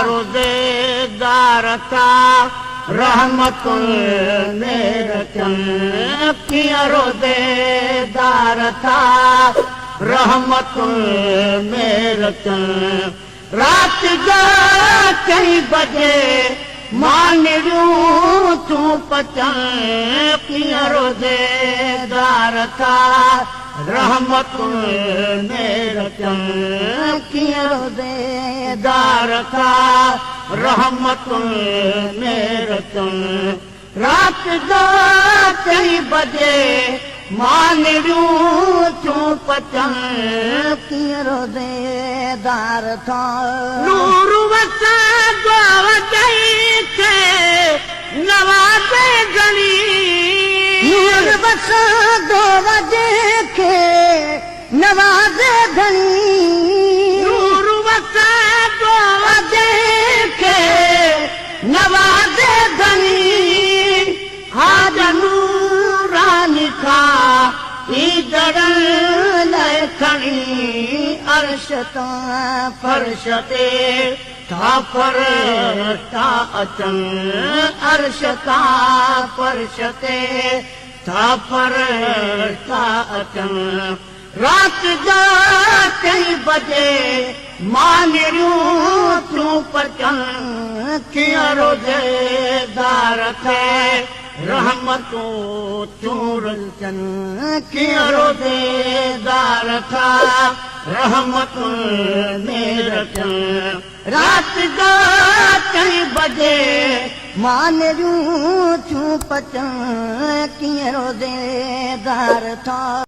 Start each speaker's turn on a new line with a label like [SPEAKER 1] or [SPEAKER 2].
[SPEAKER 1] रोज़ेदार था रहमतुल मेरकन किया रोज़ेदार था रहमतुल मेरकन रात जा कई बजे मानिरूं तूं पचन किया रोज़ेदार था रहमतुल मेरकन किया रोज़ेदार था रहमतुल मेरकन रात जो कई बजे मानिरूं तूं पचन किया रोज़ेदार था नूर वसा नवाज़े घणी नूर वसा वजे खे नवाज़े घणी नूर वसा वजे खे नवाज़े घणी हाज नूरानी खां ई जड़न लाइ खणी अर्श तां फर्श ते था फरिश्ता अचन अर्श तां फर्श ते था फरिश्ता अचन रात जा कई बजे मानिरूं तूं पचन किया रोज़ेदार थे रहमतूं चूरचन किया रोज़ेदार था रहमतुल मेरकन रात जा कई बजे मानिरूं तूं पचन किया रोज़ेदार था।